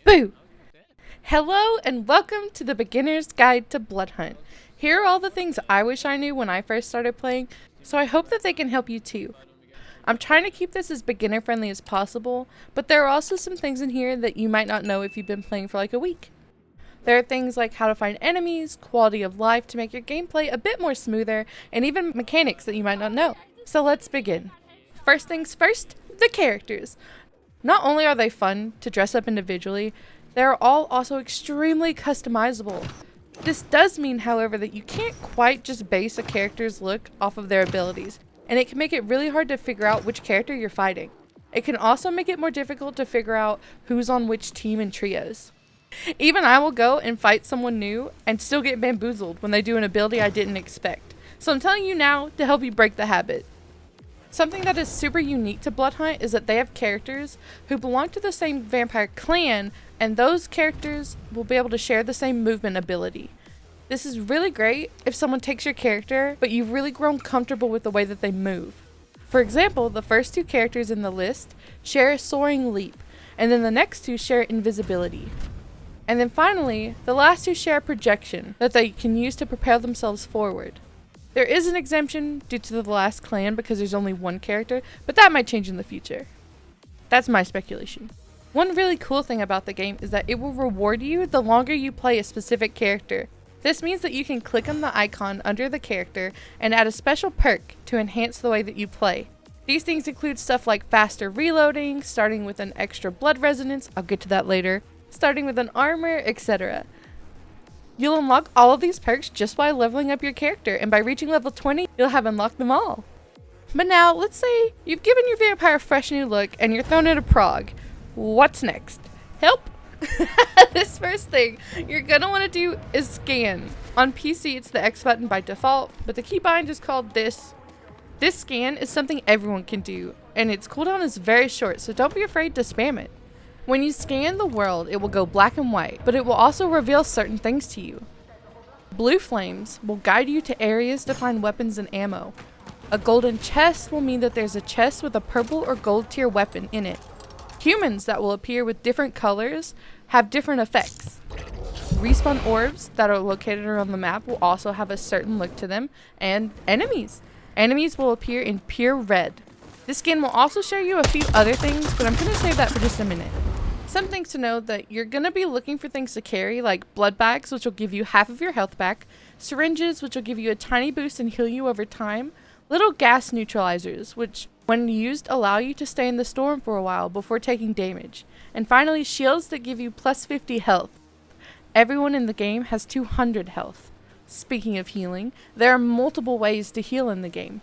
Boo! Hello and welcome to the Beginner's Guide to Bloodhunt. Here are all the things I wish I knew when I first started playing, so I hope that they can help you too. I'm trying to keep this as beginner friendly as possible, but there are also some things in here that you might not know if you've been playing for like a week. There are things like how to find enemies, quality of life to make your gameplay a bit more smoother, and even mechanics that you might not know. So let's begin. First things first, the characters. Not only are they fun to dress up individually, they're all also extremely customizable. This does mean, however, that you can't quite just base a character's look off of their abilities, and it can make it really hard to figure out which character you're fighting. It can also make it more difficult to figure out who's on which team in trios. Even I will go and fight someone new and still get bamboozled when they do an ability I didn't expect. So I'm telling you now to help you break the habit. Something that is super unique to Bloodhunt is that they have characters who belong to the same vampire clan, and those characters will be able to share the same movement ability. This is really great if someone takes your character, but you've really grown comfortable with the way that they move. For example, the first two characters in the list share a soaring leap, and then the next two share invisibility. And then finally, the last two share a projection that they can use to propel themselves forward. There is an exemption due to the last clan because there's only one character, but that might change in the future. That's my speculation. One really cool thing about the game is that it will reward you the longer you play a specific character. This means that you can click on the icon under the character and add a special perk to enhance the way that you play. These things include stuff like faster reloading, starting with an extra blood resonance, I'll get to that later, starting with an armor, etc. You'll unlock all of these perks just by leveling up your character, and by reaching level 20, you'll have unlocked them all. But now, let's say you've given your vampire a fresh new look and you're thrown into prog. What's next? Help! This first thing you're gonna want to do is scan. On PC, it's the X button by default, but the keybind is called this. This scan is something everyone can do, and its cooldown is very short, so don't be afraid to spam it. When you scan the world, it will go black and white, but it will also reveal certain things to you. Blue flames will guide you to areas to find weapons and ammo. A golden chest will mean that there's a chest with a purple or gold tier weapon in it. Humans that will appear with different colors have different effects. Respawn orbs that are located around the map will also have a certain look to them, and enemies. Enemies will appear in pure red. This skin will also show you a few other things, but I'm going to save that for just a minute. Some things to know that you're going to be looking for things to carry, like blood bags, which will give you half of your health back, syringes, which will give you a tiny boost and heal you over time, little gas neutralizers, which when used allow you to stay in the storm for a while before taking damage, and finally shields that give you plus 50 health. Everyone in the game has 200 health. Speaking of healing, there are multiple ways to heal in the game.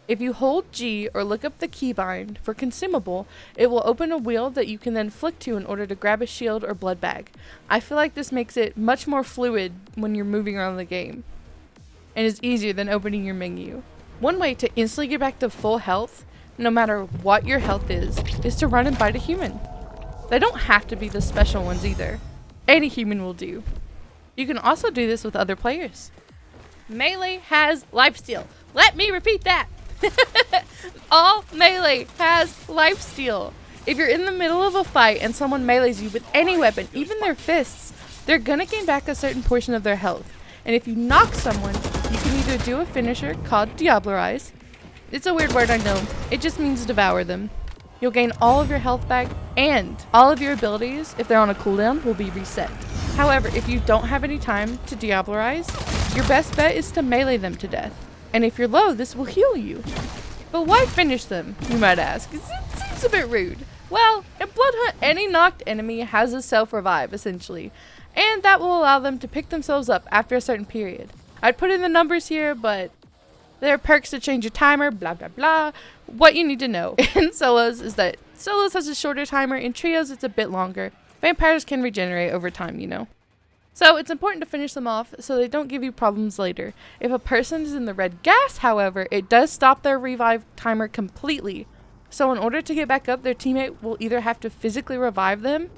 If you hold G or look up the keybind for consumable, it will open a wheel that you can then flick to in order to grab a shield or blood bag. I feel like this makes it much more fluid when you're moving around the game, and is easier than opening your menu. One way to instantly get back to full health, no matter what your health is to run and bite a human. They don't have to be the special ones either. Any human will do. You can also do this with other players. Melee has lifesteal. Let me repeat that! All melee has lifesteal. If you're in the middle of a fight and someone melees you with any weapon, even their fists, they're gonna gain back a certain portion of their health. And if you knock someone, you can either do a finisher called Diablerize. It's a weird word, I know. It just means devour them. You'll gain all of your health back, and all of your abilities, if they're on a cooldown, will be reset. However, if you don't have any time to Diablerize, your best bet is to melee them to death. And if you're low, this will heal you. But why finish them, you might ask? It seems a bit rude. Well, in Bloodhunt, any knocked enemy has a self-revive, essentially. And that will allow them to pick themselves up after a certain period. I'd put in the numbers here, but there are perks to change your timer, blah blah blah. What you need to know in solos is that solos has a shorter timer, in trios it's a bit longer. Vampires can regenerate over time, you know. So it's important to finish them off so they don't give you problems later. If a person is in the red gas, however, it does stop their revive timer completely. So in order to get back up, their teammate will either have to physically revive them,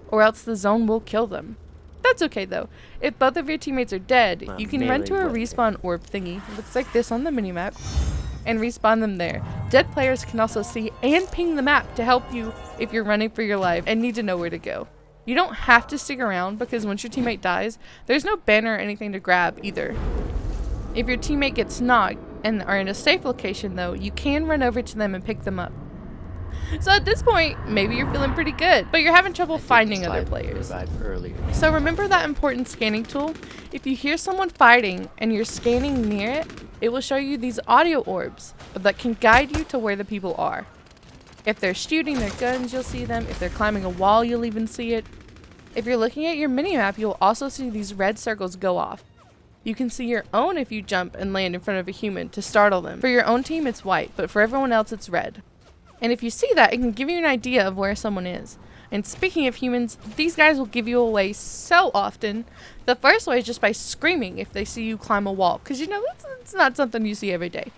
or else the zone will kill them. That's okay though. If both of your teammates are dead, you can run to a respawn orb thingy, looks like this on the minimap, and respawn them there. Dead players can also see and ping the map to help you if you're running for your life and need to know where to go. You don't have to stick around because once your teammate dies, there's no banner or anything to grab either. If your teammate gets knocked and are in a safe location though, you can run over to them and pick them up. So at this point, maybe you're feeling pretty good, but you're having trouble finding other players. So remember that important scanning tool? If you hear someone fighting and you're scanning near it, it will show you these audio orbs that can guide you to where the people are. If they're shooting their guns, you'll see them. If they're climbing a wall, you'll even see it. If you're looking at your minimap, you'll also see these red circles go off. You can see your own if you jump and land in front of a human to startle them. For your own team, it's white, but for everyone else, it's red. And if you see that, it can give you an idea of where someone is. And speaking of humans, these guys will give you away so often. The first way is just by screaming if they see you climb a wall, because you know, it's not something you see every day.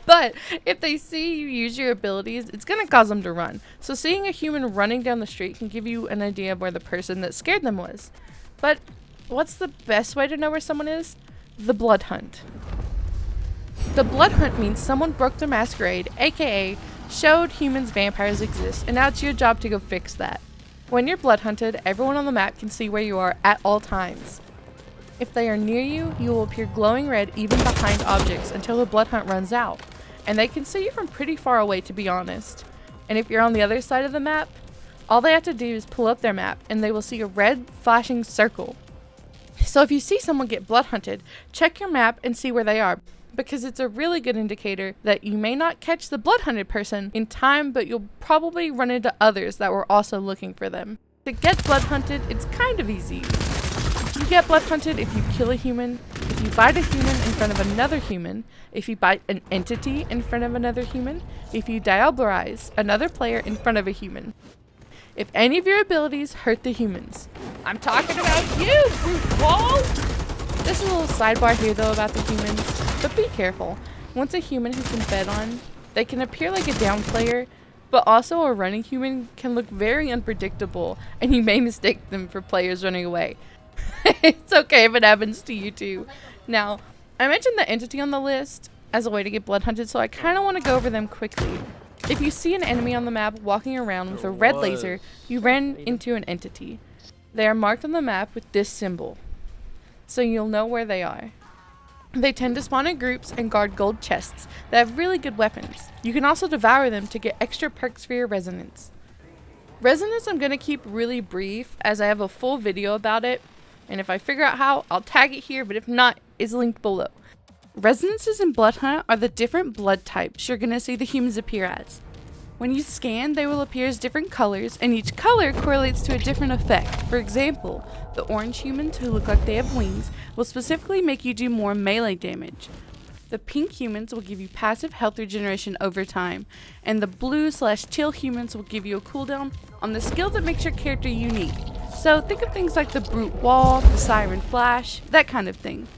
But if they see you use your abilities, it's going to cause them to run. So seeing a human running down the street can give you an idea of where the person that scared them was. But what's the best way to know where someone is? The Bloodhunt. The Bloodhunt means someone broke their masquerade, aka showed humans vampires exist, and now it's your job to go fix that. When you're Bloodhunted, everyone on the map can see where you are at all times. If they are near you, you will appear glowing red even behind objects until the Bloodhunt runs out, and they can see you from pretty far away, to be honest. And if you're on the other side of the map, all they have to do is pull up their map and they will see a red flashing circle. So if you see someone get Bloodhunted, check your map and see where they are, because it's a really good indicator that you may not catch the Bloodhunted person in time, but you'll probably run into others that were also looking for them. To get Bloodhunted, it's kind of easy. You get Bloodhunted if you kill a human, if you bite a human in front of another human, if you bite an entity in front of another human, if you diabolarize another player in front of a human. If any of your abilities hurt the humans. I'm talking about you, brute wall! There's a little sidebar here though about the humans, but be careful. Once a human has been fed on, they can appear like a down player, but also a running human can look very unpredictable and you may mistake them for players running away. It's okay if it happens to you too. Now, I mentioned the entity on the list as a way to get Bloodhunted, so I kind of want to go over them quickly. If you see an enemy on the map walking around with a red laser, you ran into an entity. They are marked on the map with this symbol, so you'll know where they are. They tend to spawn in groups and guard gold chests that have really good weapons. You can also devour them to get extra perks for your resonance. Resonance I'm going to keep really brief as I have a full video about it, and if I figure out how, I'll tag it here, but if not, it's linked below. Resonances in Bloodhunt are the different blood types you're going to see the humans appear as. When you scan, they will appear as different colors, and each color correlates to a different effect. For example, the orange humans who look like they have wings will specifically make you do more melee damage. The pink humans will give you passive health regeneration over time, and the blue/teal humans will give you a cooldown on the skill that makes your character unique. So think of things like the brute wall, the siren flash, that kind of thing.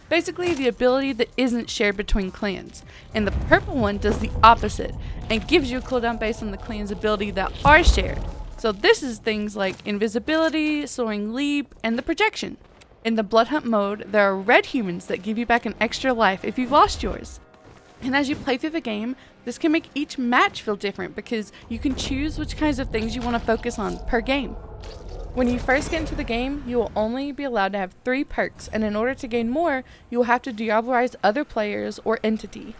Basically the ability that isn't shared between clans, and the purple one does the opposite and gives you a cooldown based on the clan's ability that are shared. So this is things like invisibility, soaring leap, and the projection. In the Bloodhunt mode, there are red humans that give you back an extra life if you've lost yours. And as you play through the game, this can make each match feel different because you can choose which kinds of things you want to focus on per game. When you first get into the game, you will only be allowed to have 3 perks, and in order to gain more, you will have to diabolarize other players or entity.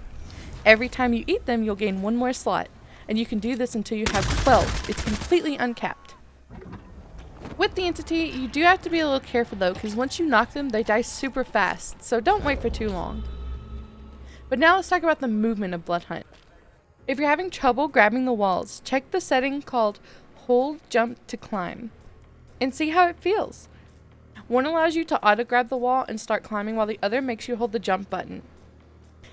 Every time you eat them, you'll gain 1 more slot, and you can do this until you have 12. It's completely uncapped. With the entity, you do have to be a little careful though, because once you knock them, they die super fast, so don't wait for too long. But now let's talk about the movement of Bloodhunt. If you're having trouble grabbing the walls, check the setting called Hold Jump to Climb, and see how it feels. One allows you to auto grab the wall and start climbing, while the other makes you hold the jump button.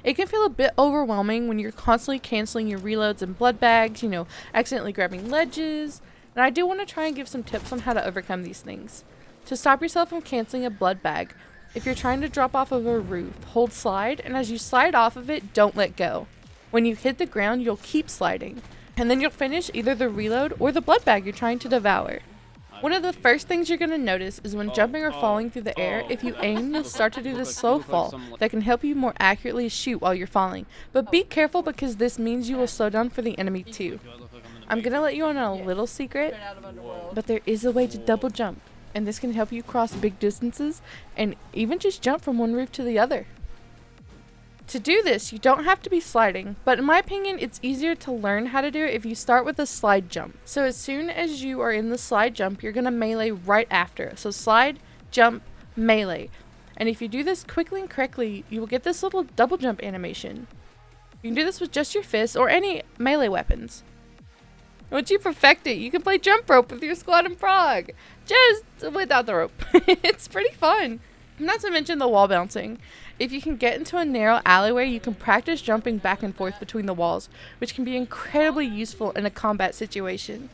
It can feel a bit overwhelming when you're constantly canceling your reloads and blood bags, accidentally grabbing ledges, and I do want to try and give some tips on how to overcome these things. To stop yourself from canceling a blood bag, if you're trying to drop off of a roof, hold slide, and as you slide off of it, don't let go. When you hit the ground, you'll keep sliding, and then you'll finish either the reload or the blood bag you're trying to devour. One of the first things you're going to notice is when jumping or falling through the air, if you aim, you'll start to do this slow fall that can help you more accurately shoot while you're falling. But be careful because this means you will slow down for the enemy too. I'm gonna let you on a little secret, but there is a way to double jump, and this can help you cross big distances and even just jump from one roof to the other. To do this, you don't have to be sliding, but in my opinion, it's easier to learn how to do it if you start with a slide jump. So as soon as you are in the slide jump, you're gonna melee right after. So slide, jump, melee. And if you do this quickly and correctly, you will get this little double jump animation. You can do this with just your fists or any melee weapons. Once you perfect it, you can play jump rope with your squad and frog, just without the rope. It's pretty fun. Not to mention the wall bouncing. If you can get into a narrow alleyway, you can practice jumping back and forth between the walls, which can be incredibly useful in a combat situation.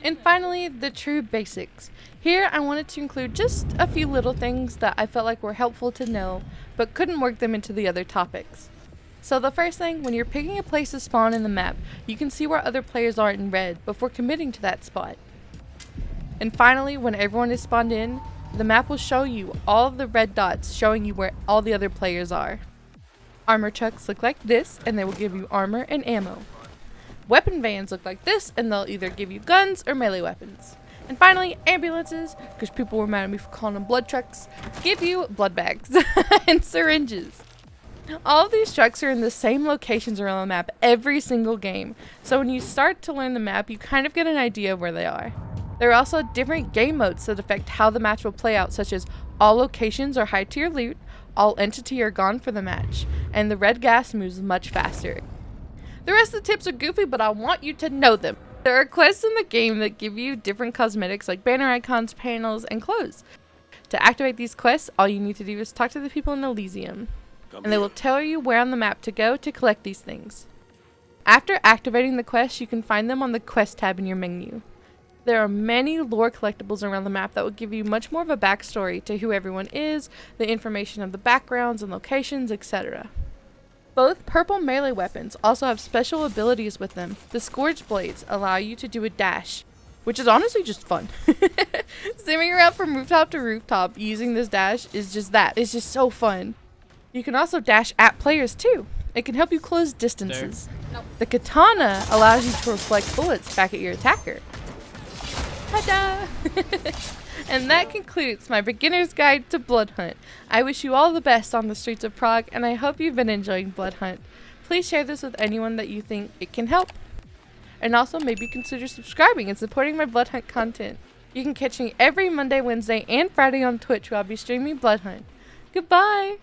And finally, the true basics. Here I wanted to include just a few little things that I felt like were helpful to know, but couldn't work them into the other topics. So the first thing, when you're picking a place to spawn in the map, you can see where other players are in red before committing to that spot. And finally, when everyone is spawned in, the map will show you all of the red dots showing you where all the other players are. Armor trucks look like this, and they will give you armor and ammo. Weapon vans look like this, and they'll either give you guns or melee weapons. And finally, ambulances, because people were mad at me for calling them blood trucks, give you blood bags and syringes. All of these trucks are in the same locations around the map every single game, so when you start to learn the map, you kind of get an idea of where they are. There are also different game modes that affect how the match will play out, such as all locations are high tier loot, all entity are gone for the match, and the red gas moves much faster. The rest of the tips are goofy, but I want you to know them. There are quests in the game that give you different cosmetics like banner icons, panels, and clothes. To activate these quests, all you need to do is talk to the people in Elysium, and they will tell you where on the map to go to collect these things. After activating the quests, you can find them on the quest tab in your menu. There are many lore collectibles around the map that will give you much more of a backstory to who everyone is, the information of the backgrounds and locations, etc. Both purple melee weapons also have special abilities with them. The Scourge Blades allow you to do a dash, which is honestly just fun. Zooming around from rooftop to rooftop using this dash is just that. It's just so fun. You can also dash at players too. It can help you close distances. Nope. The Katana allows you to reflect bullets back at your attacker. Ta-da! And that concludes my beginner's guide to Bloodhunt. I wish you all the best on the streets of Prague, and I hope you've been enjoying Bloodhunt. Please share this with anyone that you think it can help. And also maybe consider subscribing and supporting my Bloodhunt content. You can catch me every Monday, Wednesday, and Friday on Twitch where I'll be streaming Bloodhunt. Goodbye!